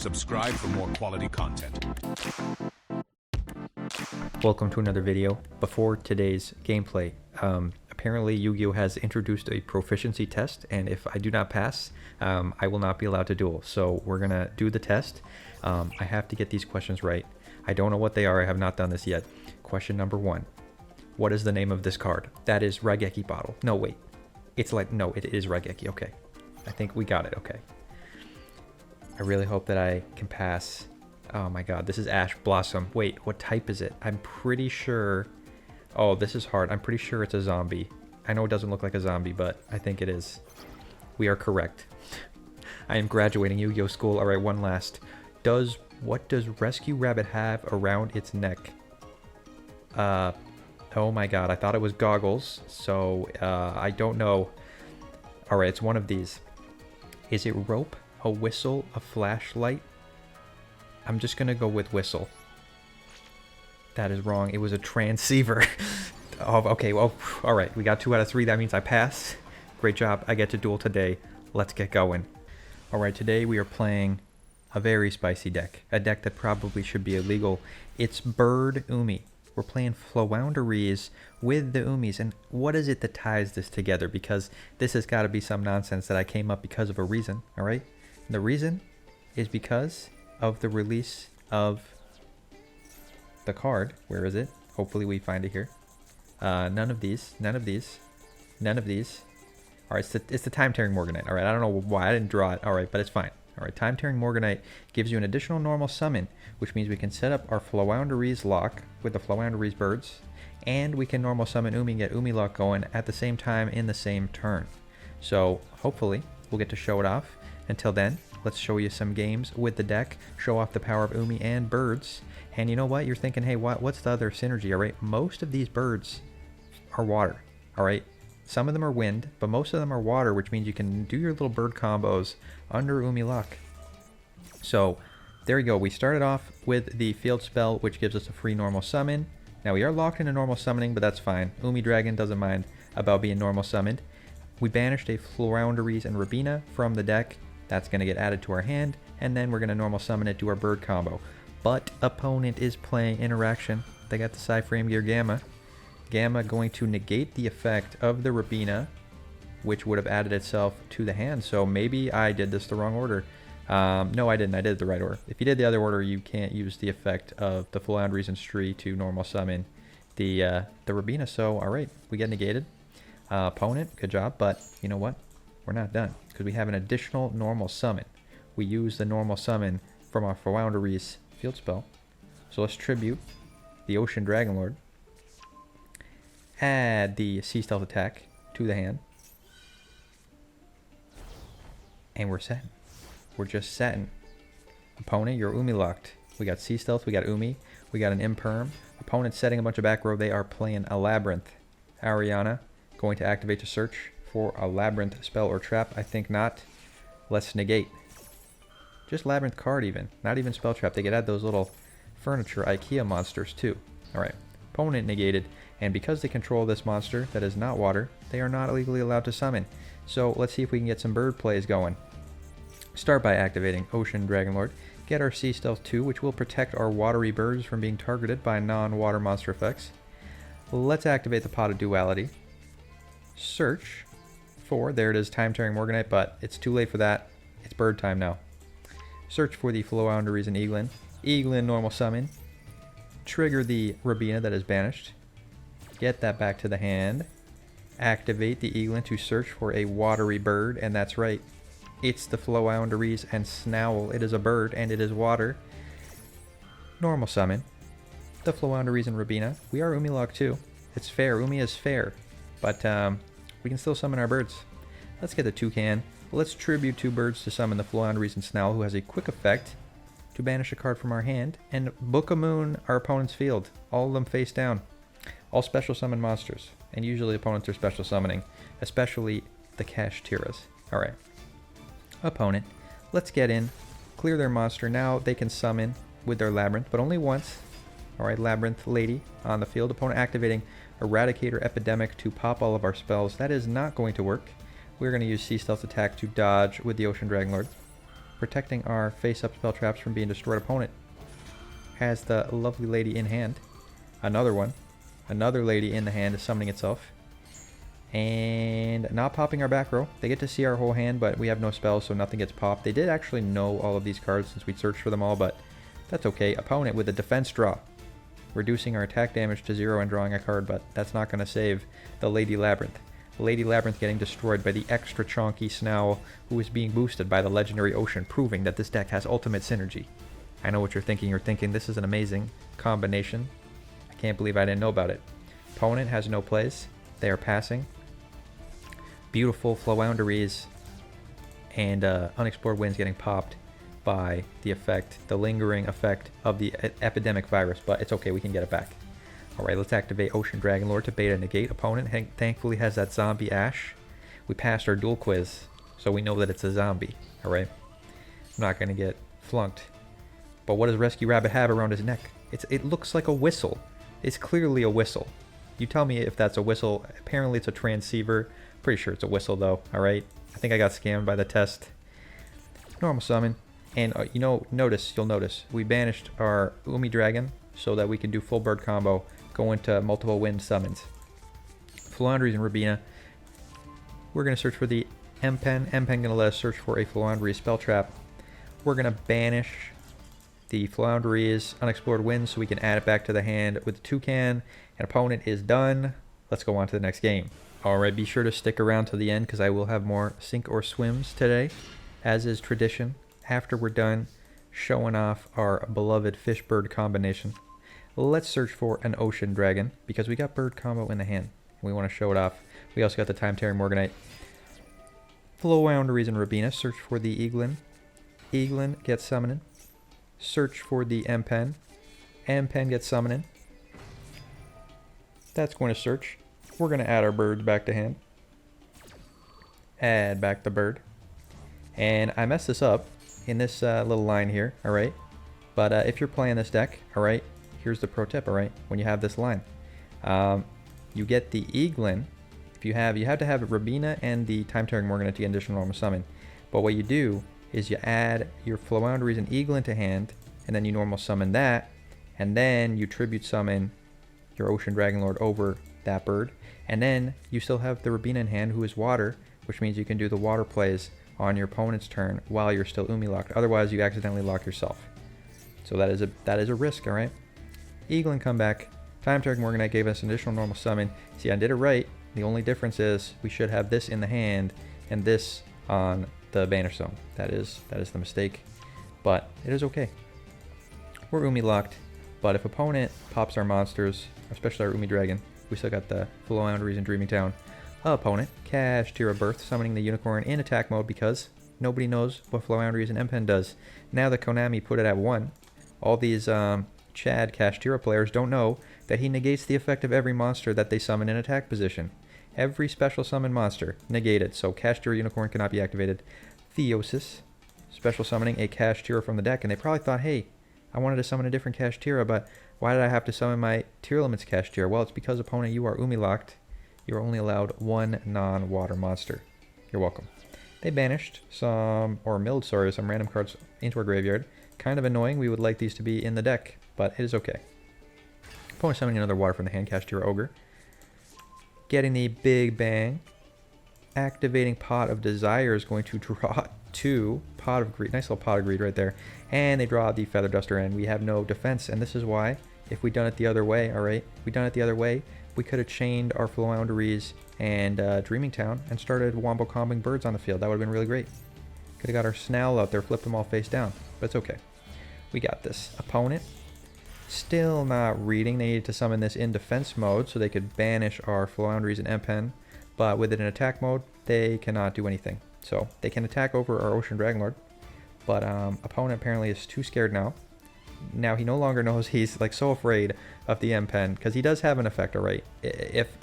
Subscribe for more quality content. Welcome to another video. Before today's gameplay, apparently Yugioh has introduced a proficiency test, and if I do not pass, I will not be allowed to duel. So we're gonna do the test. I have to get these questions right. I don't know what they are. I have not done this yet. Question number 1. What is the name of this card? That is Raigeki bottle. No, wait. It's like, no, it is Raigeki. Okay. I think we got it. Okay. I really hope that I can pass. Oh my god, this is Ash Blossom. Wait, what type is it? I'm pretty sure... Oh, this is hard. I'm pretty sure it's a zombie. I know it doesn't look like a zombie, but I think it is. We are correct. I am graduating Yu-Gi-Oh! School. Alright, one last. What does Rescue Rabbit have around its neck? Oh my god, I thought it was goggles, so I don't know. Alright, it's one of these. Is it rope, a whistle, a flashlight? I'm just gonna go with whistle. That is wrong. It was a transceiver. Oh, okay, well, alright. We got 2 out of 3. That means I pass. Great job. I get to duel today. Let's get going. Alright, today we are playing a very spicy deck. A deck that probably should be illegal. It's Bird Umi. We're playing floowandereeze with the Umis. And what is it that ties this together? Because this has got to be some nonsense that I came up because of a reason, alright? The reason is because of the release of the card. Where is it? Hopefully we find it here. None of these. None of these. None of these. Alright, it's the time-tearing morganite. Alright, I don't know why I didn't draw it. Alright, but it's fine. Alright, time-tearing morganite gives you an additional normal summon, which means we can set up our floowandereeze lock with the floowandereeze birds, and we can normal summon Umi and get Umi lock going at the same time in the same turn. So hopefully we'll get to show it off. Until then, let's show you some games with the deck, show off the power of Umi and birds. And you know what? You're thinking, hey, what's the other synergy? Alright, most of these birds are water. Alright, some of them are wind, but most of them are water, which means you can do your little bird combos under Umi luck. So there we go. We started off with the field spell, which gives us a free normal summon. Now we are locked into normal summoning, but that's fine. Umi Dragon doesn't mind about being normal summoned. We banished a floowandereeze and Rabina from the deck. That's going to get added to our hand, and then we're going to normal summon it to our bird combo. But opponent is playing interaction. They got the Psyframe Gear Gamma. Gamma going to negate the effect of the Rabina, which would have added itself to the hand. So maybe I did this the wrong order. No, I didn't. I did it the right order. If you did the other order, you can't use the effect of the floowandereeze and Stree to normal summon the Rabina. So, alright, we get negated. Opponent, good job. But you know what? We're not done, because we have an additional normal summon. We use the normal summon from our floowandereeze field spell. So let's tribute the Ocean Dragon Lord. Add the Sea Stealth attack to the hand. And we're setting. We're just setting. Opponent, you're Umi locked. We got Sea Stealth, we got Umi, we got an Imperm. Opponent setting a bunch of back row. They are playing a Labyrinth. Ariana going to activate to search for a Labyrinth spell or trap. I think not. Let's negate. Just Labyrinth card even. Not even spell trap. They could add those little furniture IKEA monsters too. Alright. Opponent negated. And because they control this monster that is not water, they are not legally allowed to summon. So let's see if we can get some bird plays going. Start by activating Ocean Dragon Lord. Get our Sea Stealth 2, which will protect our watery birds from being targeted by non-water monster effects. Let's activate the Pot of Duality. Search for, there it is, time-tearing morganite, but it's too late for that. It's bird time now. Search for the floowandereeze and Eaglin. Eaglin normal summon. Trigger the Rabina that is banished. Get that back to the hand. Activate the Eaglin to search for a watery bird, and that's right. It's the floowandereeze and Snowl. It is a bird, and it is water. Normal summon. The floowandereeze and Rabina. We are Umi locked too. It's fair. Umi is fair. But we can still summon our birds. Let's get the toucan. Let's tribute 2 birds to summon the floowandereeze and Snowl, who has a quick effect to banish a card from our hand and book a moon our opponent's field. All of them face down. All special summon monsters. And usually opponents are special summoning, especially the Kashtiras. Alright. Opponent. Let's get in. Clear their monster. Now they can summon with their Labyrinth, but only once. Alright, Labyrinth Lady on the field. Opponent activating Eradicator Epidemic to pop all of our spells. That is not going to work. We're going to use Sea Stealth attack to dodge with the Ocean Dragon Lord. protecting our face-up spell traps from being destroyed. Opponent has the lovely lady in hand. Another one. Another lady in the hand is summoning itself. And not popping our back row. They get to see our whole hand, but we have no spells, so nothing gets popped. They did actually know all of these cards since we searched for them all, but that's okay. Opponent with a defense draw. Reducing our attack damage to 0 and drawing a card, but that's not going to save the Lady Labyrinth. Lady Labyrinth getting destroyed by the extra chonky Snarl, who is being boosted by the legendary Ocean, proving that this deck has ultimate synergy. I know what you're thinking. You're thinking this is an amazing combination. I can't believe I didn't know about it. Opponent has no plays. They are passing. Beautiful floowandereeze and unexplored winds getting popped by the effect, the lingering effect of the epidemic virus, but it's okay, we can get it back. Alright, let's activate Ocean Dragon Lord to beta negate. Opponent thankfully has that zombie Ash. We passed our duel quiz, so we know that it's a zombie. Alright, I'm not going to get flunked. But what does Rescue Rabbit have around his neck? It looks like a whistle. It's clearly a whistle. You tell me if that's a whistle. Apparently it's a transceiver. Pretty sure it's a whistle though. Alright, I think I got scammed by the test. Normal summon. And you'll notice, we banished our Umi Dragon so that we can do full bird combo, go into multiple wind summons. Floowandereeze and Rabina. We're going to search for the M-Pen. M-Pen going to let us search for a Floowandereeze spell trap. We're going to banish the Floowandereeze unexplored wind so we can add it back to the hand with the Toucan. And opponent is done. Let's go on to the next game. Alright, be sure to stick around to the end because I will have more sink or swims today, as is tradition. After we're done showing off our beloved fish-bird combination, let's search for an Ocean Dragon because we got bird combo in the hand. We want to show it off. We also got the Time-Tearing Morganite. Floowandereeze and Rabina. Search for the Eaglin. Eaglin gets summoning. Search for the M-Pen. M-Pen gets summoning. That's going to search. We're going to add our birds back to hand. Add back the bird. And I messed this up in this little line here, alright? But if you're playing this deck, alright, here's the pro tip, alright? When you have this line, you get the Eaglin. If you have to have Rabina and the Time-Tearing Morganite to get additional normal summon. But what you do is you add your Floowandereeze and Eaglin to hand, and then you normal summon that, and then you tribute summon your Ocean Dragon Lord over that bird, and then you still have the Rabina in hand, who is water, which means you can do the water plays on your opponent's turn while you're still Umi locked. Otherwise, you accidentally lock yourself. So that is a risk, all right? Eaglin come back. Time-Tearing Morganite gave us an additional normal summon. See, I did it right. The only difference is we should have this in the hand and this on the banish zone. That is the mistake, but it is okay. We're Umi locked, but if opponent pops our monsters, especially our Umi Dragon, we still got the Floowandereeze and Dreaming Town. Opponent, Kashtira Birth, summoning the Unicorn in attack mode because nobody knows what Floowandereeze and M-Pen does. Now that Konami put it at 1, all these Chad Kashtira players don't know that he negates the effect of every monster that they summon in attack position. Every special summon monster negated, so Kashtira Unicorn cannot be activated. Theosis, special summoning a Kashtira from the deck, and they probably thought, hey, I wanted to summon a different Kashtira, but why did I have to summon my Tier Elements Kashtira? Well, it's because, opponent, you are Umi locked. You're only allowed one non-water monster. You're welcome. They banished some random cards into our graveyard. Kind of annoying. We would like these to be in the deck, but it is okay. Opponent summoning another water from the hand, Kashtira Ogre. Getting the Big Bang. Activating Pot of Desire is going to draw 2 Pot of Greed. Nice little Pot of Greed right there. And they draw the Feather Duster, and we have no defense. And this is why, if we'd done it the other way, alright? We could have chained our Floowandereeze and Dreaming Town and started wombo comboing birds on the field. That would have been really great. Could have got our Snarl out there, flipped them all face down. But it's okay. We got this. Opponent, still not reading. They needed to summon this in defense mode so they could banish our Floowandereeze and M-Pen. But with it in attack mode, they cannot do anything. So they can attack over our Ocean Dragon Lord. But opponent apparently is too scared now. Now he no longer knows. He's like so afraid of the M-Pen because he does have an effect, alright? If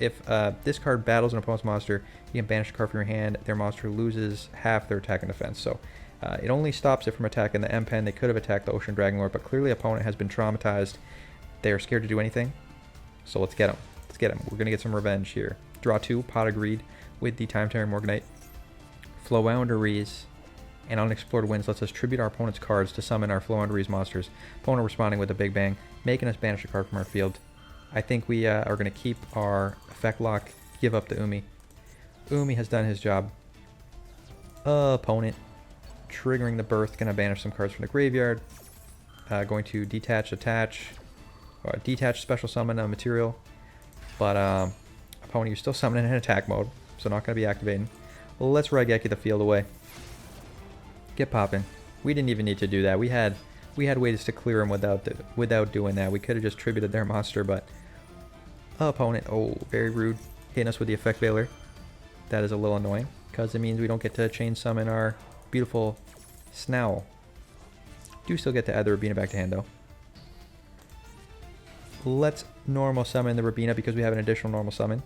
this card battles an opponent's monster, you can banish a card from your hand. Their monster loses half their attack and defense. So it only stops it from attacking the M-Pen. They could have attacked the Ocean Dragon Lord, but clearly opponent has been traumatized. They are scared to do anything. So let's get him. Let's get him. We're gonna get some revenge here. Draw 2, Pot of Greed with the Time-Tearing Morganite. Floowandereeze And Unexplored Winds lets us tribute our opponent's cards to summon our floowandereeze monsters. Opponent responding with a big bang, making us banish a card from our field. I think we are going to keep our effect lock, give up the Umi. Umi has done his job. Opponent triggering the birth, going to banish some cards from the graveyard. Going to detach, attach, or detach, special summon a material. But opponent, you're still summoning in attack mode, so not going to be activating. Let's Raigeki the field away. Get popping. We didn't even need to do that. We had ways to clear them without doing that. We could have just tributed their monster, but opponent, oh, very rude, hitting us with the effect veiler. That is a little annoying because it means we don't get to chain summon our beautiful Snowl. Do still get to add the Rabina back to hand though. Let's normal summon the Rabina because we have an additional normal summon.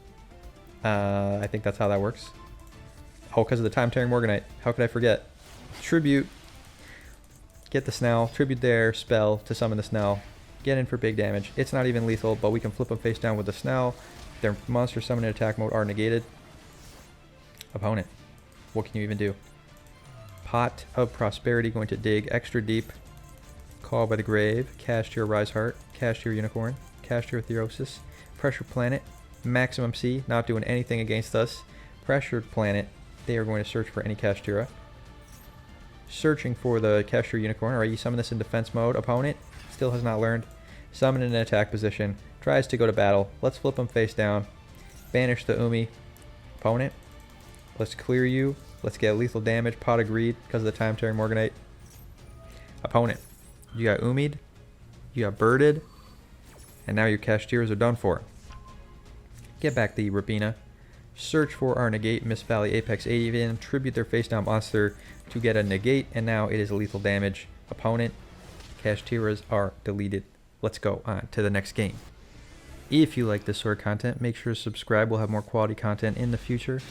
I think that's how that works. Oh, because of the time-tearing Morganite. How could I forget? Tribute. Get the Snowl. Tribute their spell to summon the Snowl. Get in for big damage. It's not even lethal, but we can flip them face down with the Snowl. Their monster summon and attack mode are negated. Opponent. What can you even do? Pot of Prosperity going to dig extra deep. Call by the Grave. Cast your Rise Heart. Cast your Unicorn. Cast your Theosis. Pressure Planet. Maximum C. Not doing anything against us. Pressured Planet. They are going to search for any Kashtira. Searching for the Cast your Unicorn. Alright, you summon this in defense mode. Opponent still has not learned. Summon in an attack position. Tries to go to battle. Let's flip him face down. Banish the Umi. Opponent. Let's clear you. Let's get lethal damage. Pot of Greed because of the time-tearing Morganite. Opponent. You got Umi'd. You got Birded. And now your Kashtiras are done for. Get back the Rabina. Search for our negate Mist Valley Apex Avian. Tribute their face down monster to get a negate. And now it is lethal damage. Opponent. Kashtiras are deleted. Let's go on to the next game. If you like this sort of content, make sure to subscribe. We'll have more quality content in the future.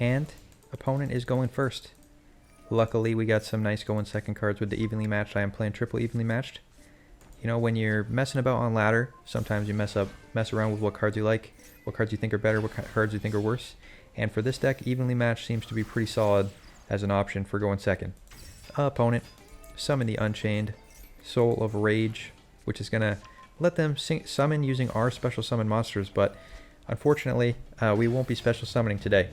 And opponent is going first. Luckily, we got some nice going second cards with the evenly matched. I am playing triple evenly matched. You know, when you're messing about on ladder, sometimes you mess around with what cards you like, what cards you think are better, what cards you think are worse. And for this deck, evenly matched seems to be pretty solid as an option for going second. Opponent, summon the Unchained, Soul of Rage, which is going to let them summon using our special summon monsters, but unfortunately, we won't be special summoning today.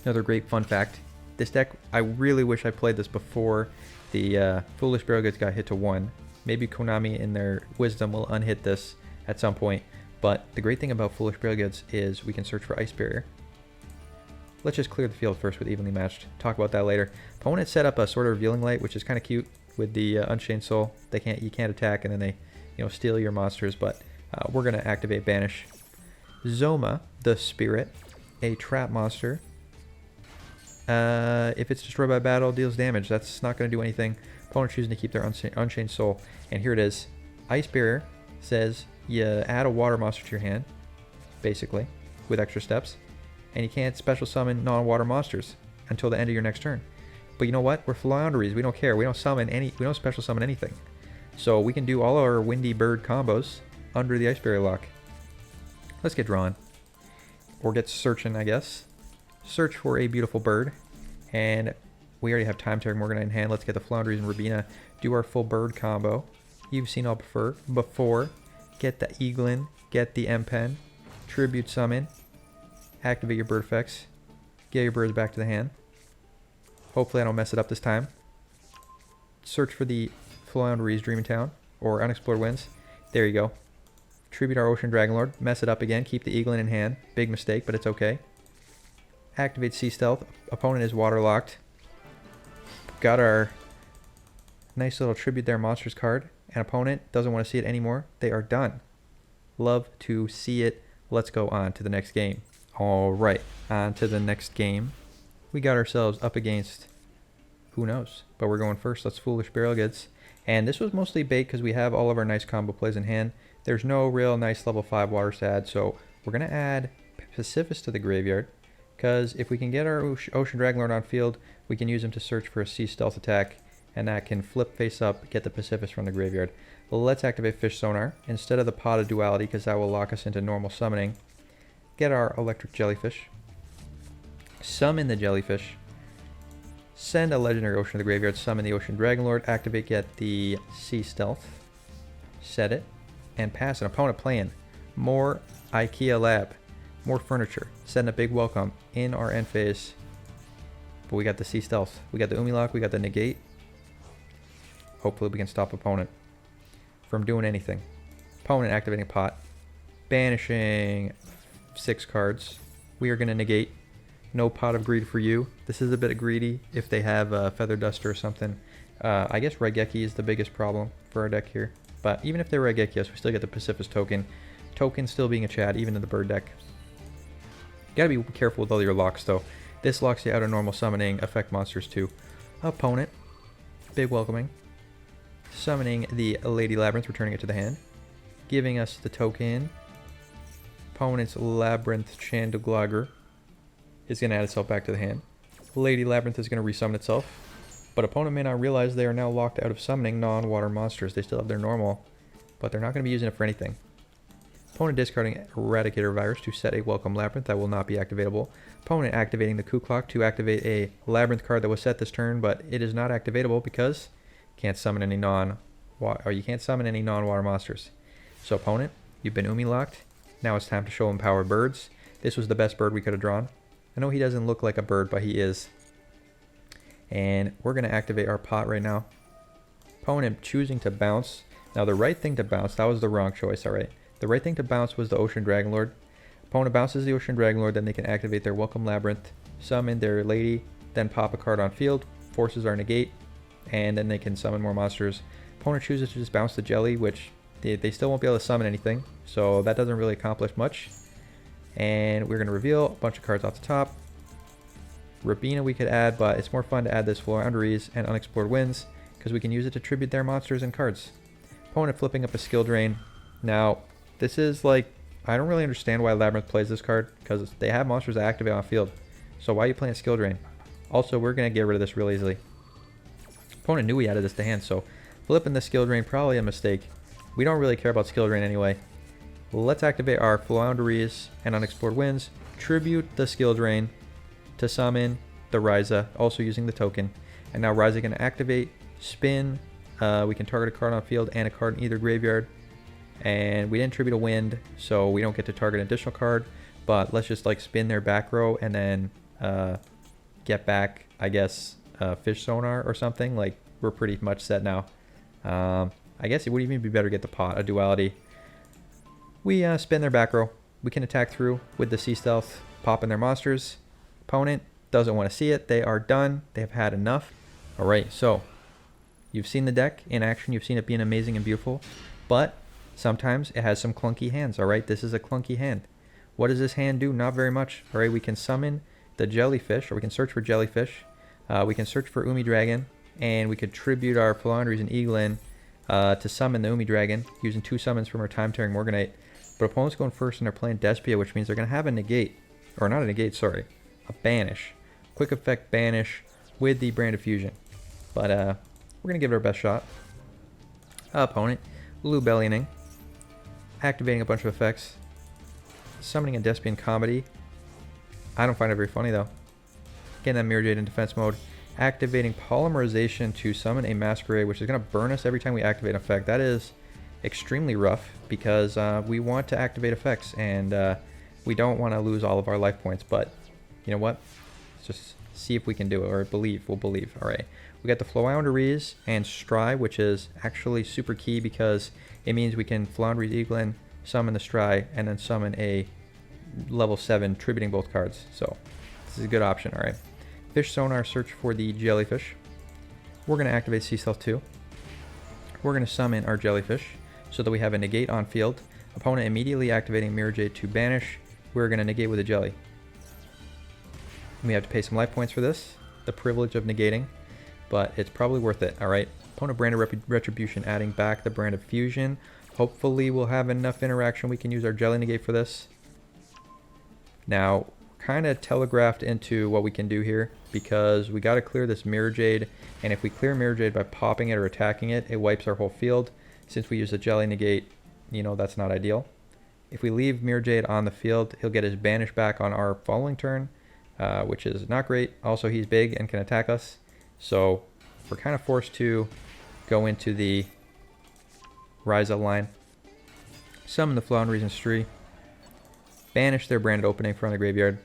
Another great fun fact, this deck, I really wish I played this before the Foolish Barrel Goods got hit to 1. Maybe Konami in their wisdom will unhit this at some point, but the great thing about Foolish Barrel Goods is we can search for Ice Barrier. Let's just clear the field first with evenly matched. Talk about that later. Opponent set up a sort of Revealing Light, which is kind of cute with the Unchained Soul. You can't attack, and then they steal your monsters, but we're going to activate Banish. Zoma, the Spirit, a trap monster. If it's destroyed by battle, deals damage. That's not going to do anything. Opponent choosing to keep their Unchained Soul. And here it is. Ice Barrier says you add a water monster to your hand, basically, with extra steps. And you can't special summon non-water monsters until the end of your next turn. But you know what? We're floowandereeze. We don't care. We don't special summon anything. So we can do all our Windy Bird combos under the Ice Barrier lock. Let's get drawn. Or get searching, I guess. Search for a beautiful bird. And we already have time-tearing Morganite in hand. Let's get the Floowandereeze and Rabina. Do our full bird combo. You've seen all before. Get the Eaglin. Get the M-Pen. Tribute summon. Activate your bird effects. Get your birds back to the hand. Hopefully I don't mess it up this time. Search for the Floowandereeze Dreaming Town. Or Unexplored Winds. There you go. Tribute our Ocean Dragonlord. Mess it up again. Keep the Eaglin in hand. Big mistake, but it's okay. Activate Sea Stealth. Opponent is waterlocked. Got our nice little Tribute Their Monsters card. And opponent doesn't want to see it anymore. They are done. Love to see it. Let's go on to the next game. Alright, on to the next game. We got ourselves up against, who knows, but we're going first. Let's Foolish Barrel Goods. And this was mostly bait because we have all of our nice combo plays in hand. There's no real nice level 5 waters to add, so we're going to add Pacifist to the graveyard. Because if we can get our Ocean Dragonlord on field, we can use him to search for a Sea Stealth attack, and that can flip face up, get the Pacifist from the graveyard. Let's activate Fish Sonar instead of the Pot of Duality, because that will lock us into normal summoning. Get our Electric Jellyfish. Summon the Jellyfish. Send a legendary ocean to the graveyard, summon the Ocean Dragonlord, activate, get the Sea Stealth, set it, and pass an opponent playing more IKEA Lab, more furniture, send a big welcome in our end phase. But we got the Sea Stealth, we got the Umilok, we got the negate. Hopefully we can stop opponent from doing anything. Opponent activating pot, banishing 6 cards. We are going to negate. No Pot of Greed for you. This is a bit greedy if they have a Feather Duster or something. I guess Raigeki is the biggest problem for our deck here. But even if they're Raigeki, yes, we still get the Pacifist token. Token still being a Chad, even in the bird deck. You gotta be careful with all your locks though. This locks you out of normal summoning effect monsters too. Opponent. Big welcoming. Summoning the Lady Labyrinth, returning it to the hand. Giving us the token. Opponent's Labyrinth Chandelagor is going to add itself back to the hand. Lady Labyrinth is going to resummon itself. But opponent may not realize they are now locked out of summoning non-water monsters. They still have their normal, but they're not going to be using it for anything. Opponent discarding Eradicator Virus to set a Welcome Labyrinth that will not be activatable. Opponent activating the Coup Clock to activate a Labyrinth card that was set this turn, but it is not activatable because can't summon any you can't summon any non-water monsters. So opponent, you've been Umi locked. Now it's time to show Empowered Birds. This was the best bird we could have drawn. I know he doesn't look like a bird, but he is. And we're going to activate our pot right now. Opponent choosing to bounce. Now the right thing to bounce, that was the wrong choice, alright. The right thing to bounce was the Ocean Dragonlord. Opponent bounces the Ocean Dragonlord, then they can activate their Welcome Labyrinth, summon their lady, then pop a card on field, forces our negate, and then they can summon more monsters. Opponent chooses to just bounce the Jelly, which they still won't be able to summon anything, so that doesn't really accomplish much. And we're going to reveal a bunch of cards off the top. Rabina we could add, but it's more fun to add this floowandereeze and Unexplored Winds because we can use it to tribute their monsters and cards. Opponent flipping up a Skill Drain. Now, this is like, I don't really understand why Labyrinth plays this card because they have monsters that activate on field. So why are you playing a Skill Drain? Also, we're going to get rid of this real easily. Opponent knew we added this to hand, so flipping the Skill Drain, probably a mistake. We don't really care about Skill Drain anyway. Let's activate our Floowandereeze and Unexplored Winds. Tribute the Skill Drain to summon the Ryza, also using the token. And now Ryza can activate, spin. We can target a card on field and a card in either graveyard. And we didn't tribute a wind, so we don't get to target an additional card. But let's just like spin their back row and then get back, I guess, Fish Sonar or something. Like, we're pretty much set now. I guess it would even be better to get the pot, a duality. We spin their back row. We can attack through with the Sea Stealth, pop in their monsters. Opponent doesn't want to see it. They are done. They have had enough. All right, so you've seen the deck in action. You've seen it being amazing and beautiful, but sometimes it has some clunky hands. All right, this is a clunky hand. What does this hand do? Not very much. All right, we can summon the jellyfish, or we can search for jellyfish. We can search for Umi Dragon, and we could tribute our Floowandereeze and Eaglin to summon the Umi Dragon using 2 summons from our Time-Tearing Morganite. But opponent's going first and they're playing Despia, which means they're going to have a negate. Or not a negate, sorry. A banish. Quick effect banish with the Brand of Fusion. But we're going to give it our best shot. Opponent, Lou Bellioning. Activating a bunch of effects. Summoning a Despian Comedy. I don't find it very funny though. Getting that Mirror Jade in defense mode. Activating Polymerization to summon a Masquerade, which is going to burn us every time we activate an effect. That is extremely rough because we want to activate effects and we don't want to lose all of our life points. But you know what? Let's just see if we can do it, or believe. We'll believe. All right. We got the Floowandereeze and Stry, which is actually super key because it means we can Floowandereeze Eaglin, summon the Stry, and then summon a level 7 tributing both cards. So this is a good option. All right. Fish Sonar, search for the jellyfish. We're going to activate Sea Stealth 2. We're going to summon our jellyfish so that we have a negate on field. Opponent immediately activating Mirror Jade to banish. We're going to negate with a jelly. We have to pay some life points for this, the privilege of negating, but it's probably worth it. All right. Opponent Brand of Retribution, adding back the Brand of Fusion. Hopefully we'll have enough interaction. We can use our jelly negate for this. Now, kind of telegraphed into what we can do here because we got to clear this Mirror Jade, and if we clear Mirror Jade by popping it or attacking it, it wipes our whole field. Since we use a jelly negate, you know, that's not ideal. If we leave Mirror Jade on the field, he'll get his banish back on our following turn, which is not great. Also, he's big and can attack us. So we're kind of forced to go into the Ryza line. Summon the floowandereeze Stree. Banish their branded opening from the graveyard.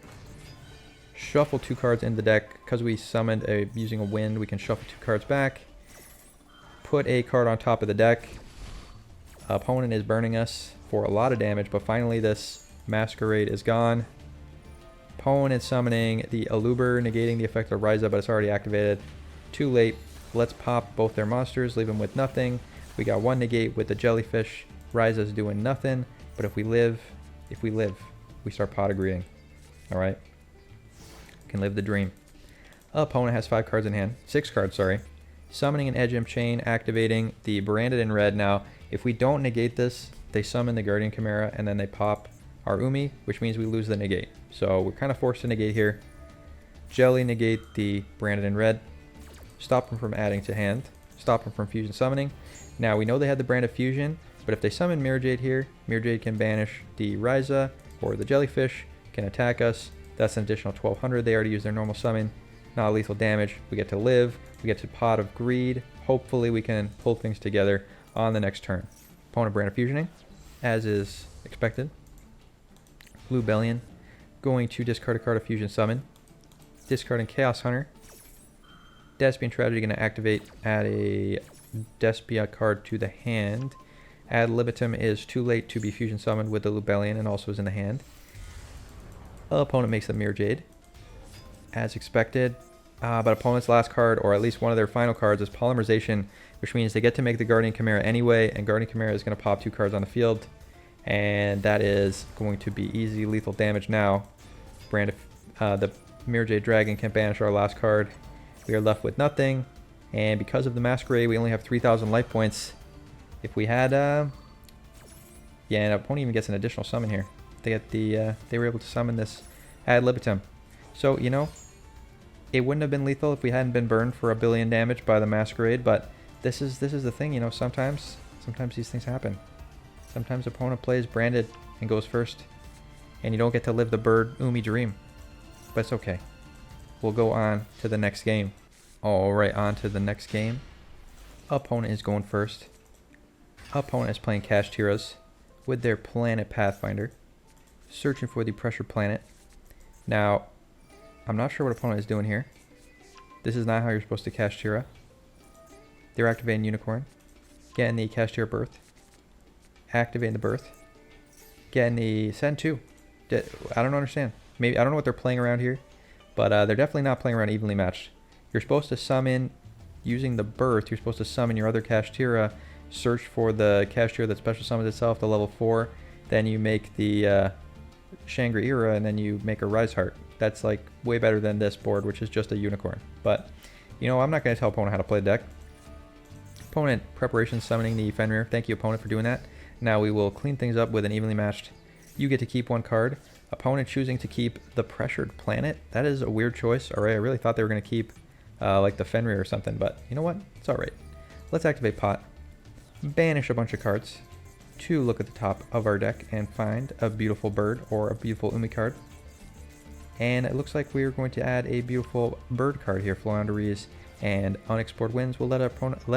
Shuffle 2 cards in the deck. Because we summoned using a wind, we can shuffle 2 cards back. Put a card on top of the deck. Opponent is burning us for a lot of damage, but finally this Masquerade is gone. Opponent summoning the Aluber, negating the effect of Ryza, but it's already activated. Too late. Let's pop both their monsters, leave them with nothing. We got 1 negate with the jellyfish. Ryza's doing nothing, but if we live, we start pot agreeing. Alright? Can live the dream. Opponent has 5 cards in hand. 6 cards, sorry. Summoning an Edge Imp Chain, activating the branded in red. Now, if we don't negate this, they summon the Guardian Chimera, and then they pop our Umi, which means we lose the negate. So we're kind of forced to negate here. Jelly negate the branded in red. Stop them from adding to hand. Stop them from fusion summoning. Now, we know they had the branded fusion, but if they summon Mirror Jade here, Mirror Jade can banish the Ryza, or the jellyfish can attack us. That's an additional 1200. They already used their normal summon. Not lethal damage. We get to live. We get to Pot of Greed. Hopefully we can pull things together on the next turn. Opponent branded fusioning, as is expected. Blue Bellion. Going to discard a card of fusion summon. Discarding Chaos Hunter. Despian Tragedy going to activate. Add a Despia card to the hand. Ad libitum is too late to be fusion summoned with the Lubellion and also is in the hand. Opponent makes the Mirror Jade, as expected. But opponent's last card, or at least one of their final cards, is Polymerization, which means they get to make the Guardian Chimera anyway, and Guardian Chimera is going to pop 2 cards on the field. And that is going to be easy lethal damage now. The Mirror Jade Dragon can banish our last card. We are left with nothing. And because of the Masquerade, we only have 3,000 life points. If we had, yeah, and opponent even gets an additional summon here. They get they were able to summon this ad libitum. So, you know, it wouldn't have been lethal if we hadn't been burned for 1 billion damage by the Masquerade, but this is the thing, you know, sometimes these things happen. Sometimes opponent plays branded and goes first, and you don't get to live the bird Umi dream. But it's okay. We'll go on to the next game. Alright, on to the next game. Opponent is going first. Opponent is playing Kashtiras with their Planet Pathfinder, searching for the Pressured Planet. Now, I'm not sure what opponent is doing here. This is not how you're supposed to Kashtira. They're activating Unicorn, getting the Kashtira Birth, activating the Birth, getting the Send 2. I don't understand. Maybe I don't know what they're playing around here, but they're definitely not playing around evenly matched. You're supposed to summon, using the Birth, you're supposed to summon your other Kashtira, search for the Kashtira that special summons itself to level 4, then you make the Shangri-Ira, and then you make a Rise Heart. That's like way better than this board, which is just a Unicorn. But, you know, I'm not going to tell opponent how to play the deck. Opponent preparation summoning the Fenrir. Thank you, opponent, for doing that. Now we will clean things up with an evenly matched. You get to keep 1 card. Opponent choosing to keep the Pressured Planet. That is a weird choice. Alright, I really thought they were going to keep like the Fenrir or something, but you know what? It's alright. Let's activate Pot. Banish a bunch of cards to look at the top of our deck and find a beautiful bird or a beautiful Umi card. And it looks like we're going to add a beautiful bird card here, floowandereeze, and Unexplored Winds will let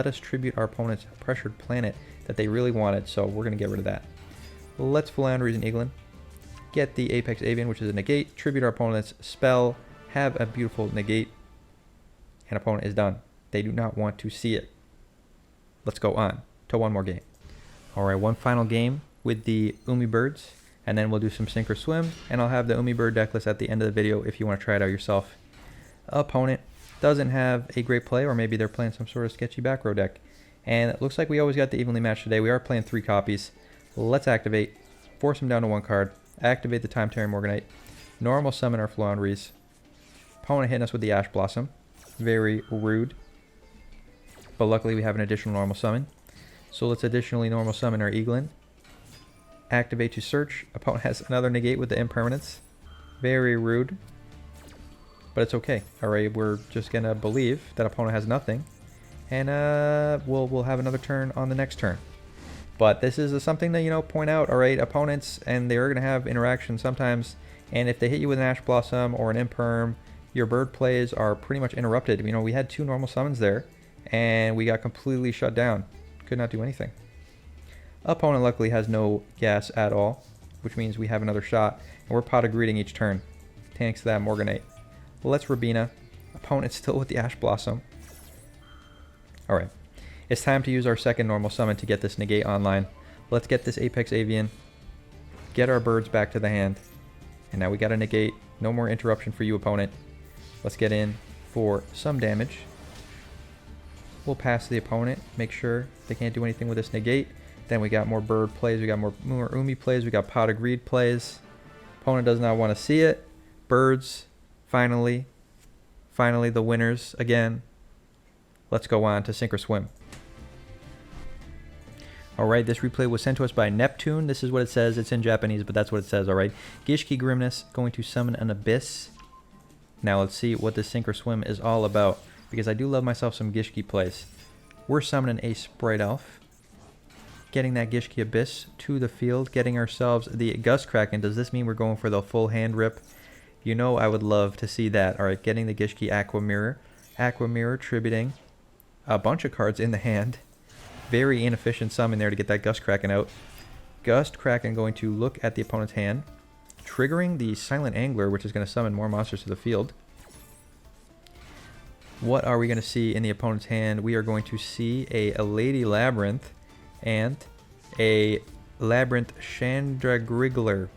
us tribute our opponent's Pressured Planet that they really wanted, so we're going to get rid of that. Let's floowandereeze and Eaglin. Get the Apex Avian, which is a negate, tribute our opponent's spell, have a beautiful negate, and opponent is done. They do not want to see it. Let's go on to one more game. Alright, one final game with the Umi Birds, and then we'll do some Sink or Swim, and I'll have the Umi Bird deck list at the end of the video if you want to try it out yourself. Opponent doesn't have a great play, or maybe they're playing some sort of sketchy back row deck. And it looks like we always got the evenly matched today. We are playing 3 copies. Let's activate, force him down to 1 card, activate the Time Tearing Morganite, normal summon our floowandereeze. Opponent hitting us with the Ash Blossom. Very rude. But luckily we have an additional normal summon. So let's additionally normal summon our Eaglin. Activate to search. Opponent has another negate with the impermanence. Very rude. But it's okay. Alright, we're just going to believe that opponent has nothing. And we'll have another turn on the next turn. But this is something that, you know, point out. Alright, opponents, and they're going to have interaction sometimes. And if they hit you with an Ash Blossom or an Imperm, your bird plays are pretty much interrupted. You know, we had 2 normal summons there, and we got completely shut down. Could not do anything. Opponent luckily has no gas at all, which means we have another shot, and we're pot of greeting each turn. Thanks to that morganite. Let's Rabina. Opponent still with the Ash Blossom. Alright. It's time to use our second normal summon to get this negate online. Let's get this Apex Avian. Get our birds back to the hand. And now we got a negate. No more interruption for you, opponent. Let's get in for some damage. We'll pass the opponent. Make sure they can't do anything with this negate. Then we got more bird plays. We got more Umi plays. We got pot of greed plays. Opponent does not want to see it. Birds. Finally the winners again. Let's go on to sink or swim. Alright, this replay was sent to us by Neptune. This is what it says. It's in Japanese, but that's what it says, alright. Gishki Grimness going to summon an abyss. Now let's see what this sink or swim is all about, because I do love myself some Gishki plays. We're summoning a Sprite Elf. Getting that Gishki Abyss to the field. Getting ourselves the Gust Kraken. Does this mean we're going for the full hand rip? You know I would love to see that. Alright, getting the Gishki Aqua Mirror. Aqua Mirror tributing a bunch of cards in the hand. Very inefficient summon there to get that Gust Kraken out. Gust Kraken going to look at the opponent's hand, triggering the Silent Angler, which is going to summon more monsters to the field. What are we going to see in the opponent's hand? We are going to see a Lady Labyrinth and a Labyrinth Chandragriggler.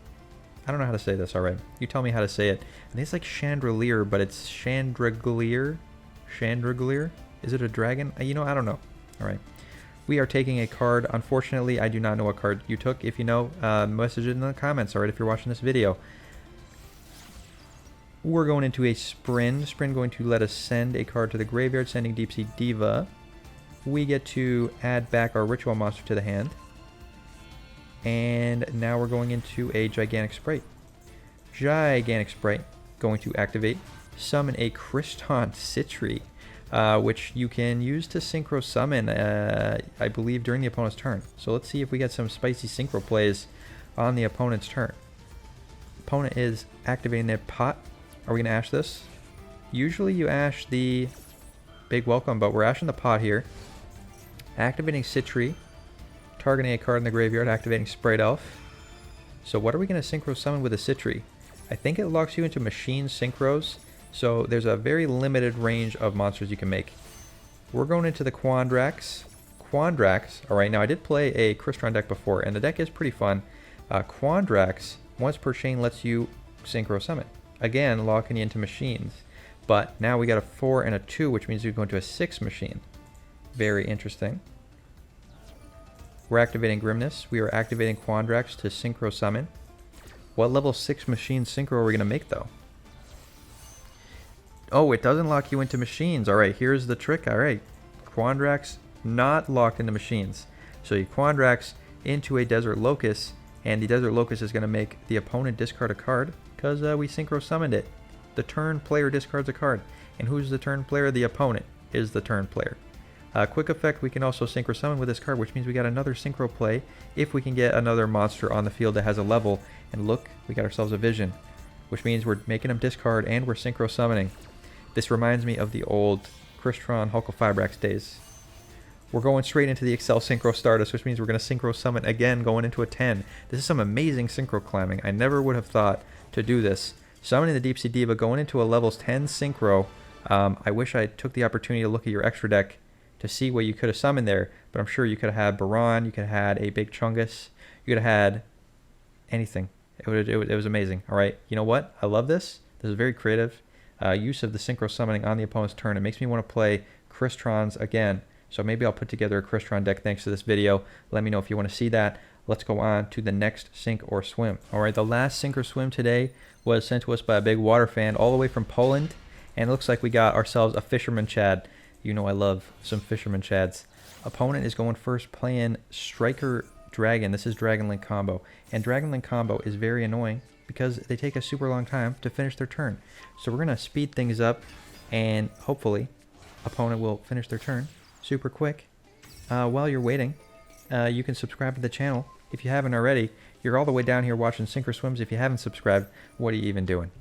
I don't know how to say this, alright. You tell me how to say it. I think it's like Chandelier, but it's Chandragriggler. Chandragriggler? Is it a dragon? You know, I don't know. Alright. We are taking a card. Unfortunately, I do not know what card you took. If you know, message it in the comments, alright, if you're watching this video. We're going into a Sprin. Sprin going to let us send a card to the graveyard, sending Deep Sea Diva. We get to add back our Ritual monster to the hand. And now we're going into a Gigantic Sprite. Gigantic Sprite going to activate, summon a Kriston Citri. Which you can use to synchro summon, I believe, during the opponent's turn. So let's see if we get some spicy synchro plays on the opponent's turn. Opponent is activating their pot. Are we going to ash this? Usually you ash the big welcome, but we're ashing the pot here. Activating Citri. Targeting a card in the graveyard, activating Sprite Elf. So what are we going to synchro summon with a Citri? I think it locks you into machine synchros. So there's a very limited range of monsters you can make. We're going into the Quandrax. Alright, now I did play a Crystron deck before, and the deck is pretty fun. Quandrax, once per chain, lets you synchro summon. Again, locking you into machines. But now we got a 4 and a 2, which means we go into a 6 machine. Very interesting. We're activating Grimness. We are activating Quandrax to synchro summon. What level 6 machine synchro are we going to make, though? Oh, it doesn't lock you into machines. Alright, here's the trick. Alright, Quandrax not locked into machines. So you Quandrax into a Desert Locust, and the Desert Locust is going to make the opponent discard a card because we synchro summoned it. The turn player discards a card. And who's the turn player? The opponent is the turn player. Quick effect, we can also synchro summon with this card, which means we got another synchro play if we can get another monster on the field that has a level. And look, we got ourselves a Vision, which means we're making them discard and we're synchro summoning. This reminds me of the old Crystron Hulk-Fibrax days. We're going straight into the Excel Synchro Stardust, which means we're going to synchro summon again, going into a 10. This is some amazing synchro climbing. I never would have thought to do this. Summoning the Deep Sea Diva, going into a levels 10 synchro. I wish I took the opportunity to look at your extra deck to see what you could have summoned there, but I'm sure you could have had Baron, you could have had a big Chungus, you could have had anything. It was amazing. All right, you know what? I love this. This is very creative. Use of the synchro summoning on the opponent's turn. It makes me want to play Crystrons again. So maybe I'll put together a Crystron deck thanks to this video. Let me know if you want to see that. Let's go on to the next sink or swim. All right, the last sink or swim today was sent to us by a big water fan all the way from Poland. And it looks like we got ourselves a Fisherman Chad. You know I love some Fisherman Chads. Opponent is going first, playing Striker Dragon. This is Dragon Link combo. And Dragon Link combo is very annoying because they take a super long time to finish their turn. So we're going to speed things up, and hopefully opponent will finish their turn super quick. While you're waiting, you can subscribe to the channel if you haven't already. You're all the way down here watching Sink or Swims. If you haven't subscribed, what are you even doing?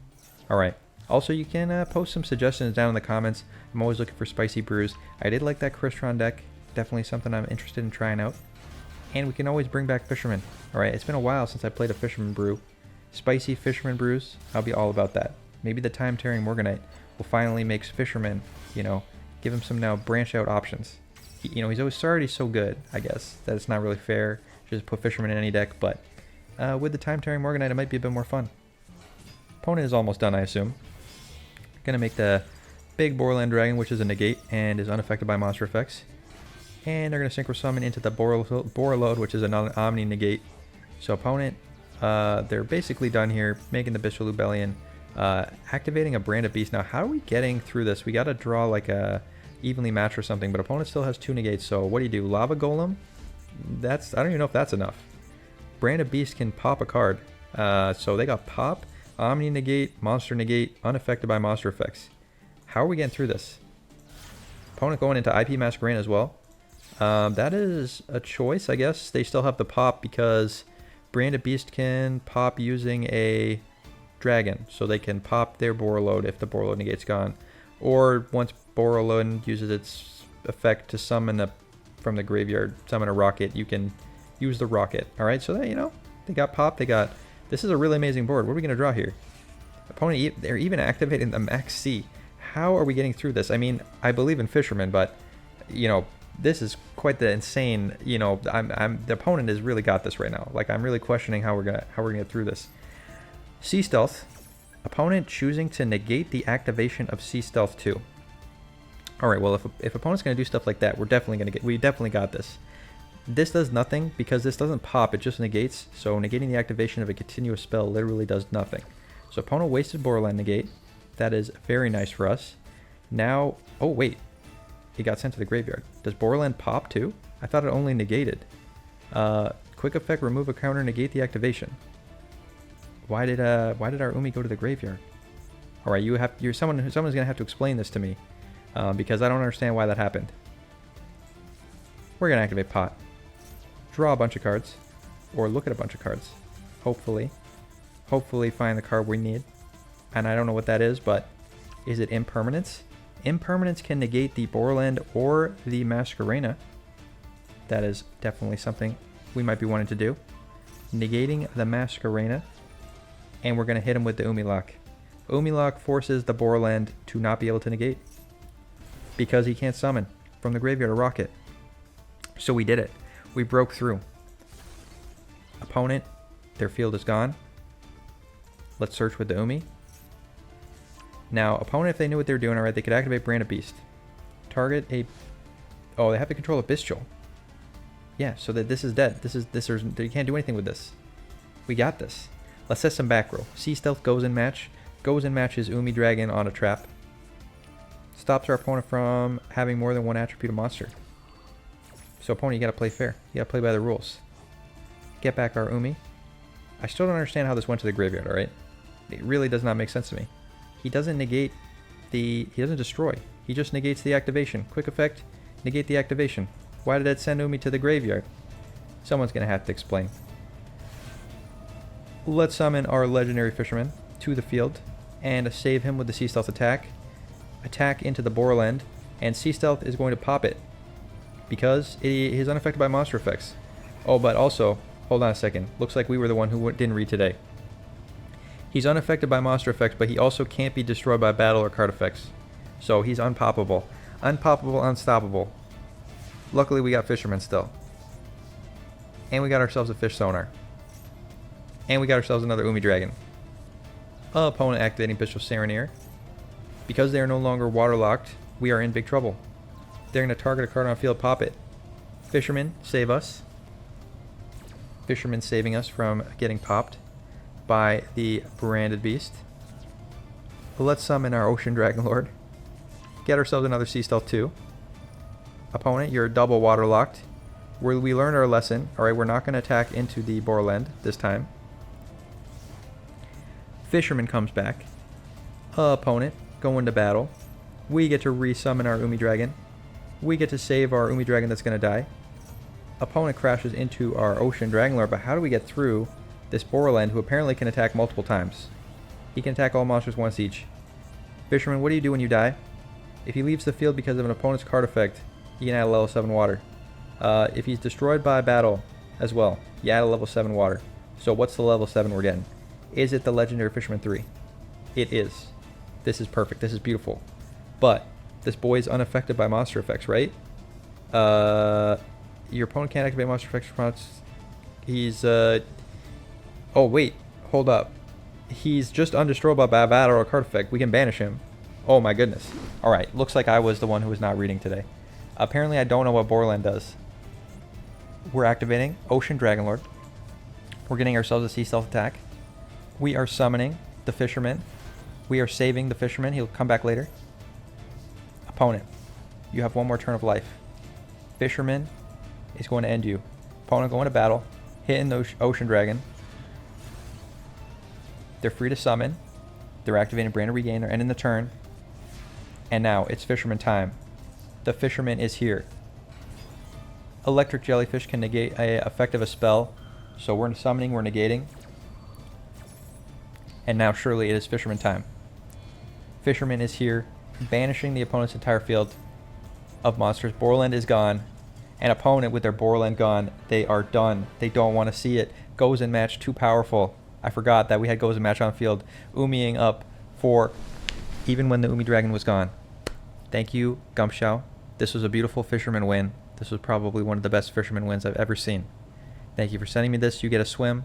Alright, Also, you can post some suggestions down in the comments. I'm always looking for spicy brews. I did like that Crystron deck. Definitely something I'm interested in trying out. And we can always bring back Fisherman. Alright, it's been a while since I played a Fisherman brew. Spicy Fisherman brews, I'll be all about that. Maybe the time-tearing Morganite will finally make Fisherman, you know, give him some now branch-out options. You know, he's already so good, I guess, that it's not really fair. Just put Fisherman in any deck, but with the time-tearing Morganite, it might be a bit more fun. Opponent is almost done, I assume. Gonna make the big Borderland Dragon, which is a negate and is unaffected by monster effects. And they're gonna Synchro Summon into the Borreload, which is an Omni negate. So opponent, they're basically done here, making the Bishop Lubellion, activating a Brand of Beast. Now, how are we getting through this? We gotta draw like a evenly match or something, but opponent still has 2 negates. So what do? Lava Golem? I don't even know if that's enough. Brand of Beast can pop a card. So they got Pop, Omni negate, Monster negate, unaffected by monster effects. How are we getting through this? Opponent going into IP Masquerade as well. That is a choice, I guess. They still have the pop because Brand of Beast can pop using a dragon. So they can pop their Borreload if the Borreload negate's gone. Or once Borreload uses its effect to summon from the graveyard, summon a rocket, you can use the rocket. Alright, so that, you know, they got pop, they got... This is a really amazing board. What are we going to draw here? Opponent, they're even activating the Max C. How are we getting through this? I mean, I believe in Fisherman, but, you know, this is quite the insane, you know, the opponent has really got this right now. Like, I'm really questioning how we're gonna get through this. Sea Stealth. Opponent choosing to negate the activation of Sea Stealth 2. Alright, well, if opponent's gonna do stuff like that, we definitely got this. This does nothing because this doesn't pop, it just negates. So negating the activation of a continuous spell literally does nothing. So opponent wasted Borderland negate. That is very nice for us. Now, oh wait. He got sent to the graveyard. Does Borderland pop too? I thought it only negated. Quick effect, remove a counter, negate the activation. Why did our Umi go to the graveyard? All right, someone's gonna have to explain this to me, because I don't understand why that happened. We're gonna activate Pot, draw a bunch of cards, or look at a bunch of cards. Hopefully find the card we need. And I don't know what that is, but is it Impermanence? Impermanence can negate the Borderland or the Masquerena. That is definitely something we might be wanting to do. Negating the Masquerena. And we're going to hit him with the Umilok. Umilok forces the Borderland to not be able to negate. Because he can't summon from the graveyard a rocket. So we did it. We broke through. Opponent, their field is gone. Let's search with the Umi. Now, opponent, if they knew what they were doing, alright, they could activate Brand of Beast. Target a... Oh, they have to control a Bestial. Yeah, so that this is dead. You can't do anything with this. We got this. Let's set some back row. Sea Stealth goes in match. Goes in matches Umi Dragon on a trap. Stops our opponent from having more than one attribute of monster. So opponent, you gotta play fair. You gotta play by the rules. Get back our Umi. I still don't understand how this went to the graveyard, alright? It really does not make sense to me. He doesn't negate he doesn't destroy. He just negates the activation. Quick effect, negate the activation. Why did that send Umi to the graveyard? Someone's gonna have to explain. Let's summon our legendary fisherman to the field and save him with the Sea Stealth attack. Attack into the Borderland, and Sea Stealth is going to pop it because he is unaffected by monster effects. Oh, but also, hold on a second. Looks like we were the one who didn't read today. He's unaffected by monster effects, but he also can't be destroyed by battle or card effects. So he's unpoppable. Unpoppable, unstoppable. Luckily we got Fisherman still. And we got ourselves a Fish Sonar. And we got ourselves another Umi Dragon. Opponent activating Bishop Sereneer. Because they are no longer waterlocked, we are in big trouble. They're going to target a card on field, pop it. Fisherman, save us. Fisherman saving us from getting popped by the Branded Beast. Let's summon our Ocean Dragon Lord. Get ourselves another Sea Stealth 2. Opponent, you're double waterlocked. We learned our lesson. Alright, we're not going to attack into the Borderland this time. Fisherman comes back. Opponent, go into battle. We get to resummon our Umi Dragon. We get to save our Umi Dragon that's going to die. Opponent crashes into our Ocean Dragon Lord, but how do we get through this Borderland, who apparently can attack multiple times? He can attack all monsters once each. Fisherman, what do you do when you die? If he leaves the field because of an opponent's card effect, you can add a level 7 water. If he's destroyed by battle as well, you add a level 7 water. So what's the level 7 we're getting? Is it the Legendary Fisherman 3? It is. This is perfect. This is beautiful. But this boy is unaffected by monster effects, right? Your opponent can't activate monster effects response. He's oh wait, hold up. He's just undestroyable by battle or card effect. We can banish him. Oh my goodness. Alright, looks like I was the one who was not reading today. Apparently I don't know what Borderland does. We're activating Ocean Dragonlord. We're getting ourselves a Sea Stealth attack. We are summoning the Fisherman. We are saving the Fisherman. He'll come back later. Opponent, you have one more turn of life. Fisherman is going to end you. Opponent going to battle. Hitting the Ocean Dragon. They're free to summon. They're activating Brand of Regain. They're ending the turn. And now it's Fisherman time. The Fisherman is here. Electric Jellyfish can negate a effect of a spell. So we're summoning, we're negating. And now surely it is Fisherman time. Fisherman is here, banishing the opponent's entire field of monsters. Borderland is gone. An opponent with their Borderland gone, they are done. They don't want to see it. Goes in match, too powerful. I forgot that we had goes in match on field. Umiing up for even when the Umi Dragon was gone. Thank you, Gumshow. This was a beautiful Fisherman win. This was probably one of the best Fisherman wins I've ever seen. Thank you for sending me this. You get a swim.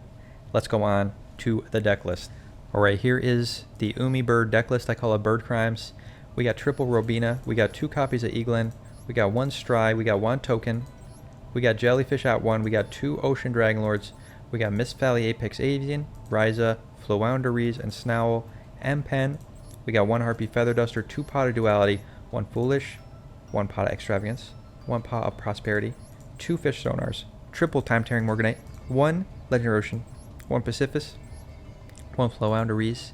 Let's go on to the deck list. Alright, here is the Umi Bird deck list. I call it Bird Crimes. We got triple Robina. We got 2 copies of Eaglin. We got 1 Stry. We got 1 Token. We got Jellyfish at 1. We got 2 Ocean Dragonlords. We got Mist Valley Apex Avian, Ryza, floowandereeze, and Snowl, M-Pen. We got 1 Harpy Feather Duster, 2 Pot of Duality, 1 Foolish, 1 Pot of Extravagance, 1 Pot of Prosperity, 2 Fish Sonars, triple Time Tearing Morganite, 1 Legendary Ocean, 1 Pacificus, 1 floowandereeze,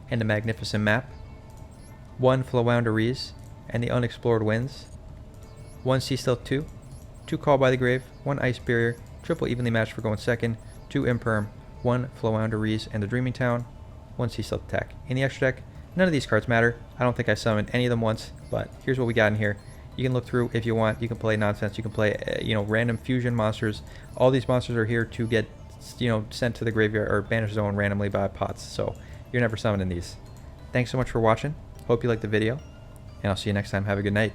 and the Magnificent Map, 1 floowandereeze, and the Unexplored Winds, 1 Sea Stealth 2, 2 Call by the Grave, 1 Ice Barrier, triple evenly matched for going second, 2 Imperm, 1 floowandereeze, and the Dreaming Town, 1 Sea Stealth attack. In the extra deck, none of these cards matter. I don't think I summoned any of them once, but here's what we got in here. You can look through if you want. You can play nonsense. You can play, random fusion monsters. All these monsters are here to get, sent to the graveyard or banish zone randomly by pots. So you're never summoning these. Thanks so much for watching. Hope you liked the video, and I'll see you next time. Have a good night.